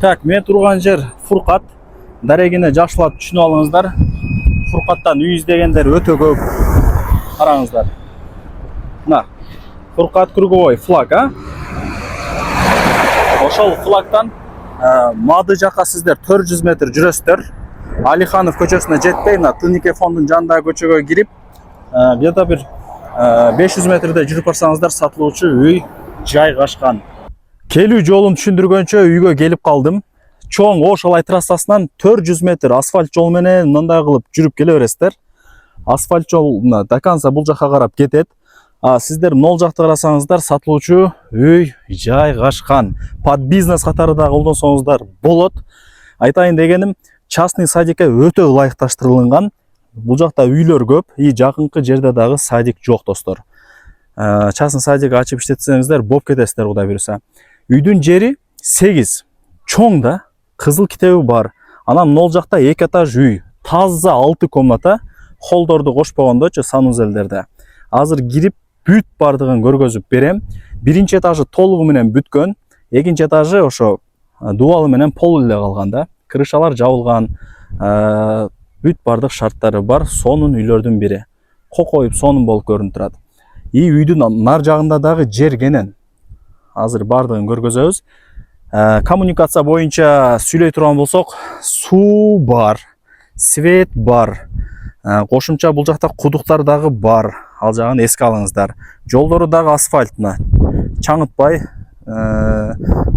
Так, мен турган жер Фуркат. Дарегине жакшылап түшүнүп алыңыздар. Фуркаттан үй издегендер өтө көп. Караңыздар. Мына Фуркат круговой флаг, Ошол флагтан Мады жака сиздер 400 метр жүрөсүздөр. Алиханов көчөсүнө жетпей, мына Тынике фондун жанындагы көчөгө кирип, где-то бир 500 метрде жүрүп барсаңыздар сатылуучу үй жайгашкан. Келүү жолун түшүндүргөнчө үйгө келип калдым. Чоң Ошалай трассасынан 400 метр асфальт жол менен мындай кылып жүрүп келе бересиздер. Асфальт жол до конца бул жака карап кетет. Сиздер мол жакты карасаңыздар сатылуучу үй жайгашкан. Под бизнес катары да колдонсоңуздар болот. Айтайын дегеним, частный садикке өтө ылайыкташтырылган. Бул жакта үйлөр көп, и жакынкы жерде дагы садик жок достор. Частный садик ачып иштетсеңиздер болуп кетесиздер, Кудай буюрса. Үйдүн жери 8. Чоң да, кызыл китеби бар. Анан мол жакта 2 этаж үй, таза 6 комната, холдорду кошпогондочу санузелдерде. Азыр кирип бүт бардыгын көргөзүп берем. Биринчи этажы толугу менен бүткөн, экинчи этажы ошо дубалы менен пол эле калган да. Крышалар жабылган, бүт бардык шарттары бар сонун үйлөрдүн бири. Кокоюп сонун болуп көрүнүп турат. И үйдүн нар жагында дагы жер кенен. Азыр бардыгын көргөзөбүз. Коммуникация боюнча сүйлөй турган болсок, суу бар, свет бар. Кошумча бул жакта кудуктар дагы бар. Ал жагын эске алыңыздар. Жолдору дагы асфальтна. Чаңытпай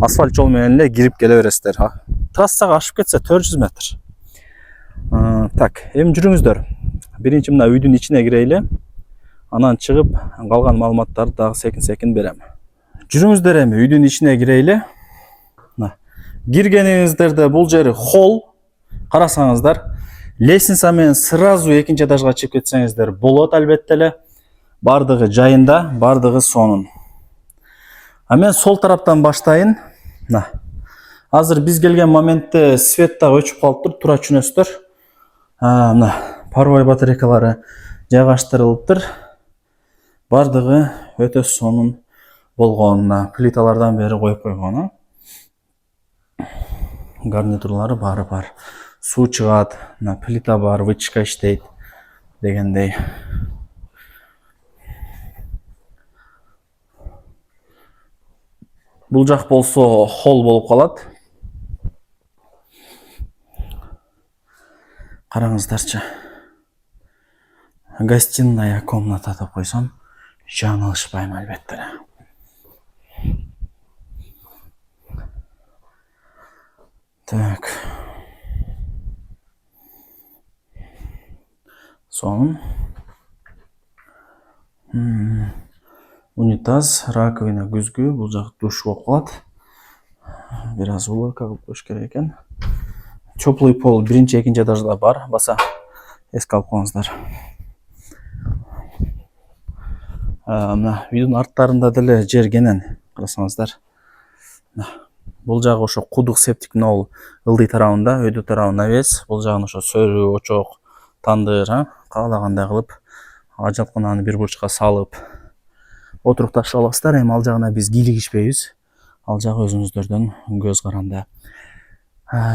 асфальт жол менен эле кирип келе бересиздер. Трассага ашып кетсе 400 метр. Так, эми жүрүңүздөр. Биринчи мына үйдүн ичине кирейли. Анан чыгып, калган маалыматтарды дагы секин-секин берем. Жүрүңүздөр, эми үйдүн ичине кирейли. Киргениңиздерде бул жери холл. Карасаңыздар, лестница менен сразу экинчи этажга чыгып кетсеңиздер болот албетте эле. Бардыгы жайында, бардыгы сонун. Мен сол тараптан баштайын. Азыр биз келген моментте свет дагы өчүп калыптыр, туура түшүнөсүздөр. Мына паровой батарейкалары жайгаштырылыптыр. Бардыгы өтө сонун болгон. Плиталардан бери коюп койгон. Гарнитурлары бары бар. Суу чыгат, плита бар, вытяжка иштейт дегендей. Бул жак болсо холл болуп калат. Караңыздарчы. Гостиная комната деп койсом, жаңылышпайм албетте. Так. Сонун. Унитаз, раковина, күзгү, бул жак душ болуп калат. Бир аз убойка кылып коюш керек экен. Теплый пол биринчи, экинчи этажда бар. Баса эске алып коюңуздар. Мына үйдүн арттарында деле жер кенен, карасаңыздар. Бул жагы ошо кудук септик нол ылдый тарабында, өйдө тарабында эбес. Бул жагын ошо сөрү, очок, тандыр, каалагандай кылып, ажалкананы бир бурчка салып отурукташып аласыздар. Эми ал жагына биз кийлигишпейбиз. Ал жагы өзүңүздөрдөн көз каранды.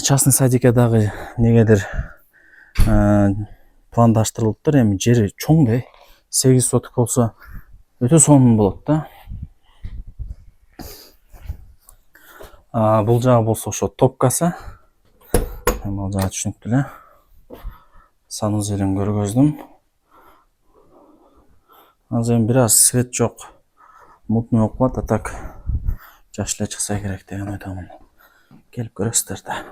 Частный садикке дагы негедир пландаштырылыптыр. Эми жери чоң да, 8 соток болсо өтө сонун болот да. Бул жагы болсо ошо топкасы. Эми ал жагы түшүнүктүү эле. Санузелин көргөздүм. Азыр эми бир аз свет жок. Мутный болуп калат, а так жаш эле чыкса керек деген ойдомун. Келип көрөсүздөр да.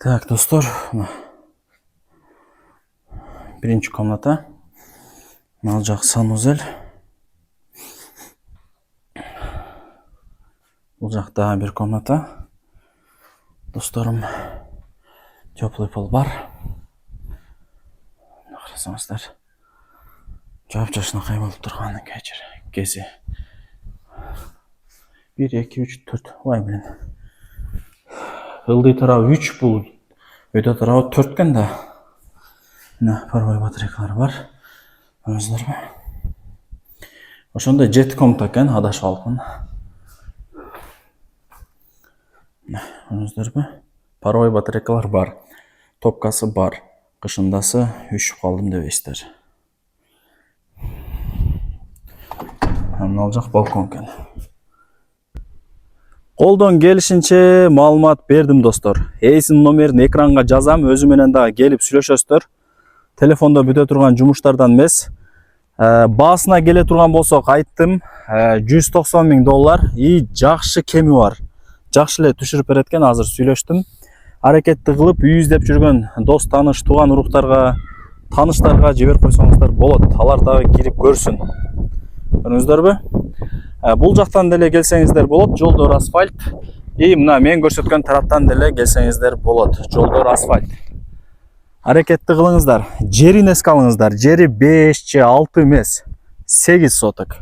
Так, достор, биринчи комната. Ал жак санузел. Бул жакта бир комната. Досторум, теплый пол бар. Карасаңыздар, жап-жашынакай болуп турган кези. 1, 2, 3, 4. Ой, блин. ылдый тарабы 3 бул. Өйдө тарабы 4 экен да. Мына паровой батарейкалар бар. Көрүңүздөрбү? Ошондой жеткомто экен, адашып алыпмын. Көрүңүздөрбү? Паровой батарейкалар бар. Топкасы бар. Кышындасы үшүп калдым дебейсиздер. Мына ал жак балкон экен. Колдон келишинче маалымат бердим достор. Эйсин номерин экранга жазам, өзү менен дагы келип сүйлөшөсүздөр. Телефондо бүтө турган жумуштардан эмес. Баасына келе турган болсок айттым, $190,000 и жакшы кеми бар. Жакшы эле түшүрүп берет экен, азыр сүйлөштүм. Аракетти кылып үй издеп жүргөн дос, тааныш, тууган уруктарга, тааныштарга жиберип койсоңуздар болот. Алар дагы кирип көрсүн. Көрүңүздөрбү? Бул жактан деле келсеңиздер болот, жолдор асфальт. И мына мен көрсөткөн тараптан деле келсеңиздер болот, жолдор асфальт. Аракетти кылыңыздар, жерин эске алыңыздар. Жери 5 же 6 эмес, 8 соток.